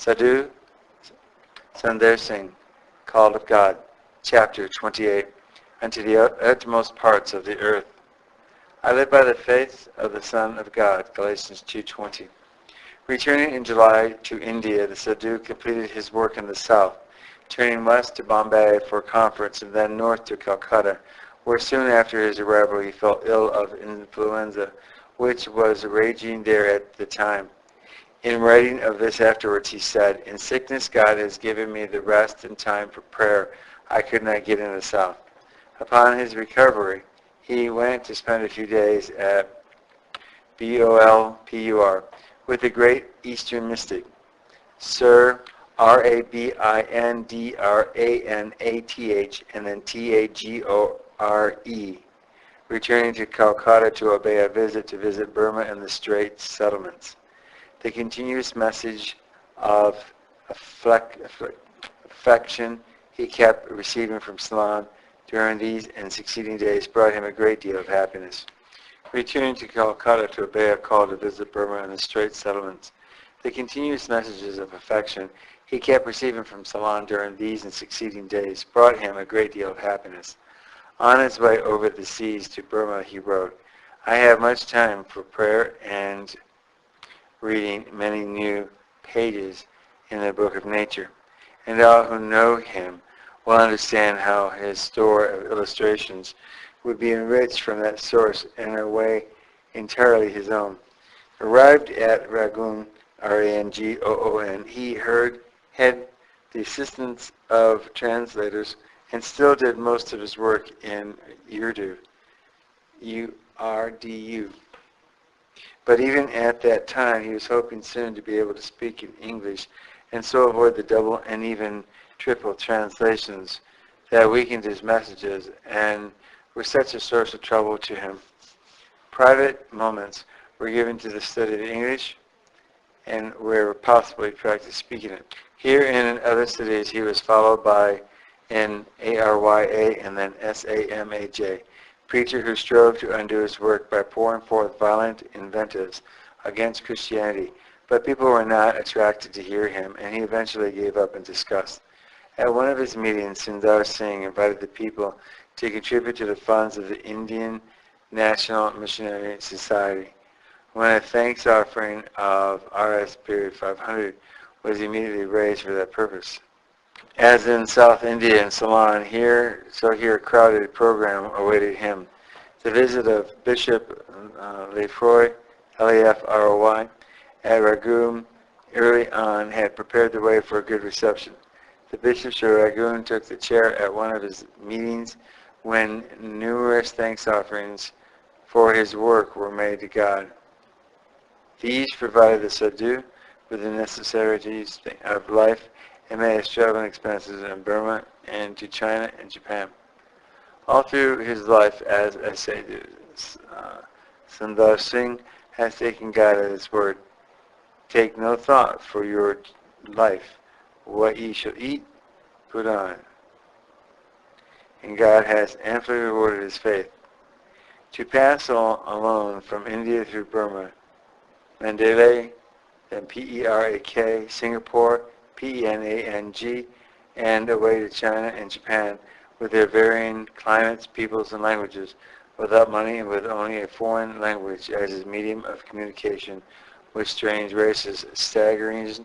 Sadhu Sundar Singh, Called of God, Chapter 28, Unto the uttermost parts of the earth. I live by the faith of the Son of God, Galatians 2:20. Returning in July to India, the Sadhu completed his work in the south, turning west to Bombay for a conference and then north to Calcutta, where soon after his arrival he fell ill of influenza, which was raging there at the time. In writing of this afterwards, he said, "In sickness God has given me the rest and time for prayer I could not get in the south." Upon his recovery, he went to spend a few days at Bolpur with the great Eastern mystic, Sir Rabindranath, and then Tagore, returning to Calcutta to obey a visit to visit Burma and the Straits settlements. The continuous message of affection he kept receiving from Ceylon during these and succeeding days brought him a great deal of happiness. Returning to Calcutta to obey a call to visit Burma and the Straits settlements, the continuous messages of affection he kept receiving from Ceylon during these and succeeding days brought him a great deal of happiness. On his way over the seas to Burma, he wrote, "I have much time for prayer and reading many new pages in the book of nature, and all who know him will understand how his store of illustrations would be enriched from that source in a way entirely his own." Arrived at Rangoon, Rangoon, he had the assistance of translators and still did most of his work in Urdu. But even at that time, he was hoping soon to be able to speak in English and so avoid the double and even triple translations that weakened his messages and were such a source of trouble to him. Private moments were given to the study of English and where possible he practiced speaking it. Here and in other cities he was followed by an ARYA and then SAMAJ, preacher who strove to undo his work by pouring forth violent invectives against Christianity, but people were not attracted to hear him, and he eventually gave up in disgust. At one of his meetings, Sundar Singh invited the people to contribute to the funds of the Indian National Missionary Society, when a thanks offering of Rs.500 was immediately raised for that purpose. As in South India and Ceylon, here a crowded program awaited him. The visit of Bishop Lefroy, Lefroy, at Rangoon early on had prepared the way for a good reception. The Bishop of Rangoon took the chair at one of his meetings when numerous thanks offerings for his work were made to God. These provided the Sadhu with the necessities of life and made his traveling expenses in Burma and to China and Japan. All through his life as a Sadhu, Sundar Singh has taken God at his word. "Take no thought for your life, what ye shall eat, put on." And God has amply rewarded his faith. To pass alone from India through Burma, Mandalay, then Perak, Singapore, Penang, and away to China and Japan with their varying climates, peoples, and languages, without money and with only a foreign language as his medium of communication with strange races, staggers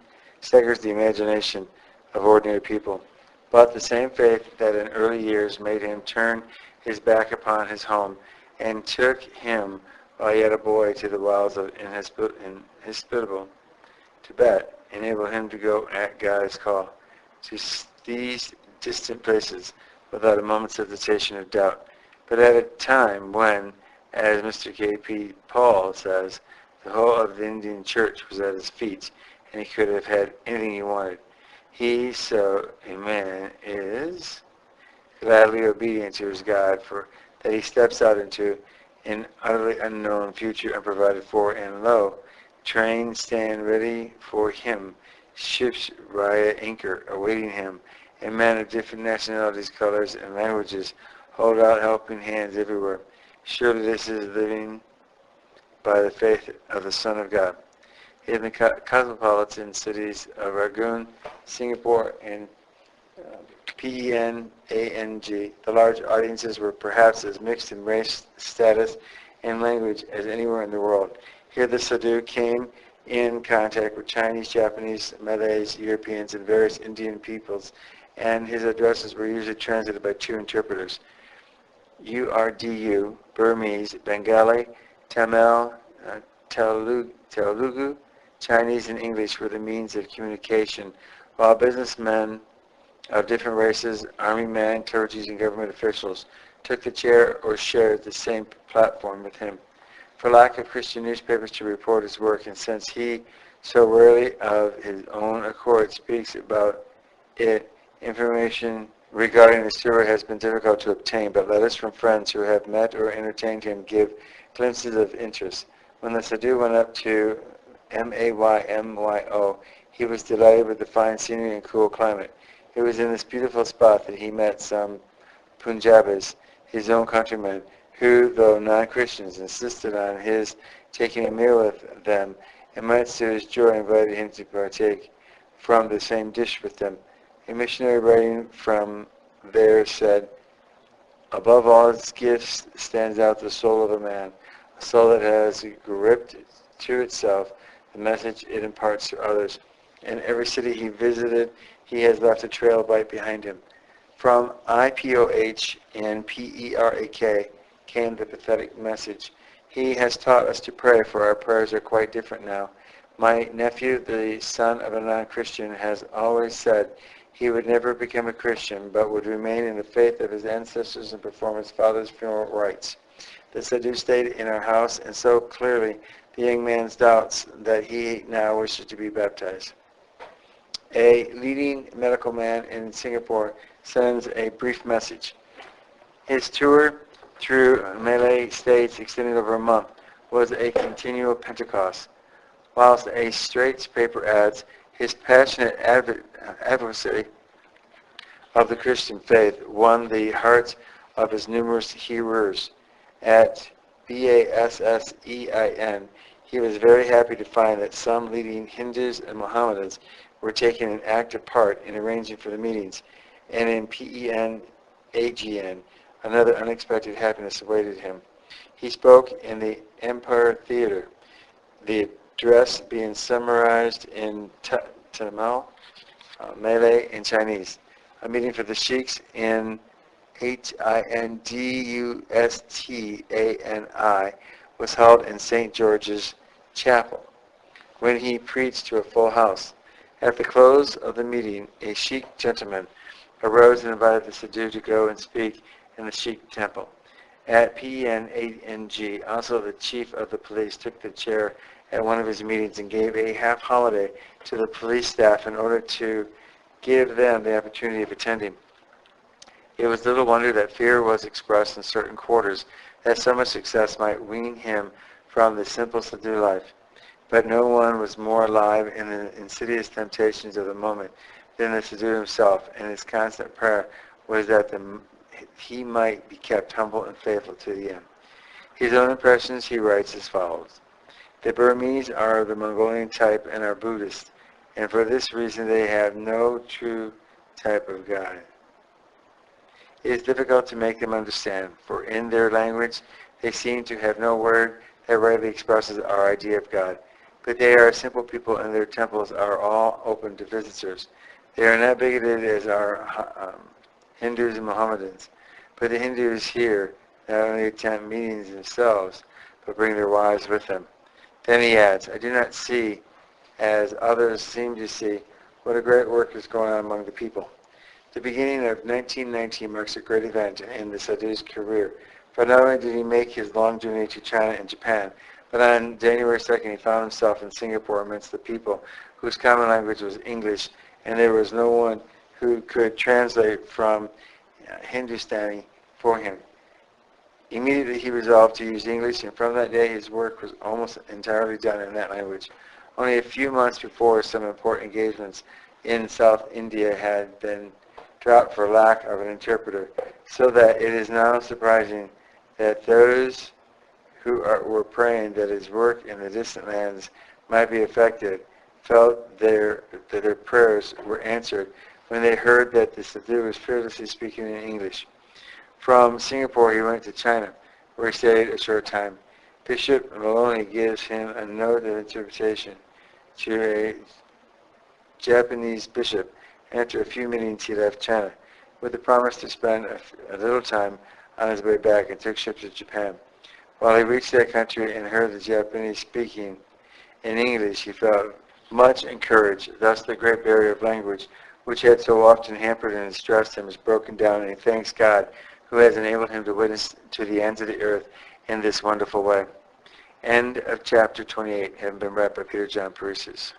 the imagination of ordinary people. But the same faith that in early years made him turn his back upon his home and took him while yet a boy to the wilds of inhospitable Tibet enabled him to go at God's call to these distant places without a moment's hesitation or doubt, but at a time when, as Mr. K.P. Paul says, the whole of the Indian church was at his feet, and he could have had anything he wanted. He, so a man, is gladly obedient to his God, for that he steps out into an utterly unknown future unprovided for, and lo, trains stand ready for him, ships lie at anchor awaiting him, and men of different nationalities, colors, and languages hold out helping hands everywhere. Surely this is living by the faith of the Son of God. in the cosmopolitan cities of Rangoon, Singapore, and Penang. The large audiences were perhaps as mixed in race, status, and language as anywhere in the world. Here the Sadhu came in contact with Chinese, Japanese, Malays, Europeans, and various Indian peoples, and his addresses were usually translated by two interpreters. Urdu, Burmese, Bengali, Tamil, Telugu, Chinese, and English were the means of communication, while businessmen of different races, army men, clergy, and government officials took the chair or shared the same platform with him. For lack of Christian newspapers to report his work, and since he so rarely of his own accord speaks about it, information regarding the sewer has been difficult to obtain, but letters from friends who have met or entertained him give glimpses of interest. When the Sadhu went up to Maymyo, he was delighted with the fine scenery and cool climate. It was in this beautiful spot that he met some Punjabis, his own countrymen, who, though non-Christians, insisted on his taking a meal with them, and much to his joy invited him to partake from the same dish with them. A missionary writing from there said, "Above all its gifts stands out the soul of a man, a soul that has gripped to itself the message it imparts to others. In every city he visited, he has left a trail of light behind him." From IPOH and PERAK came the pathetic message. "He has taught us to pray, for our prayers are quite different now. My nephew, the son of a non-Christian, has always said he would never become a Christian, but would remain in the faith of his ancestors and perform his father's funeral rites. The Sadhu stayed in our house, and so clearly the young man's doubts that he now wishes to be baptized." A leading medical man in Singapore sends a brief message. His tour through Malay states, extending over a month, was a continual Pentecost. Whilst a Straits paper adds, his passionate advocacy of the Christian faith won the hearts of his numerous hearers. At BASSEIN, he was very happy to find that some leading Hindus and Mohammedans were taking an active part in arranging for the meetings, and in PENAGN, another unexpected happiness awaited him. He spoke in the Empire Theater, the address being summarized in Tamil, Malay, and Chinese. A meeting for the sheiks in HINDUSTANI was held in St. George's Chapel, when he preached to a full house. At the close of the meeting, a sheik gentleman arose and invited the Sadhu to go and speak in the sheik temple. At PENANG, also the chief of the police took the chair at one of his meetings and gave a half holiday to the police staff in order to give them the opportunity of attending. It was little wonder that fear was expressed in certain quarters that so much success might wean him from the simple Sadhu life. But no one was more alive in the insidious temptations of the moment than the Sadhu himself, and his constant prayer was that he might be kept humble and faithful to the end. His own impressions he writes as follows. "The Burmese are of the Mongolian type and are Buddhists, and for this reason they have no true type of God. It is difficult to make them understand, for in their language they seem to have no word that rightly expresses our idea of God. But they are a simple people, and their temples are all open to visitors. They are not bigoted as our Hindus and Mohammedans. But the Hindus here not only attend meetings themselves, but bring their wives with them." Then he adds, "I do not see, as others seem to see, what a great work is going on among the people." The beginning of 1919 marks a great event in the Sadhu's career, for not only did he make his long journey to China and Japan, but on January 2nd he found himself in Singapore amidst the people whose common language was English, and there was no one who could translate from Hindustani for him. Immediately he resolved to use English, and from that day his work was almost entirely done in that language. Only a few months before, some important engagements in South India had been dropped for lack of an interpreter, so that it is now surprising that those who were praying that his work in the distant lands might be effective, felt that their prayers were answered when they heard that the Sadhu was fearlessly speaking in English. From Singapore, he went to China, where he stayed a short time. Bishop Maloney gives him a note of interpretation to a Japanese bishop, and after a few meetings he left China, with the promise to spend a little time on his way back, and took ship to Japan. While he reached that country and heard the Japanese speaking in English, he felt much encouraged. Thus the great barrier of language, which had so often hampered and distressed him, is broken down, and he thanks God, who has enabled him to witness to the ends of the earth in this wonderful way. End of chapter 28, having been read by Peter John Paresis.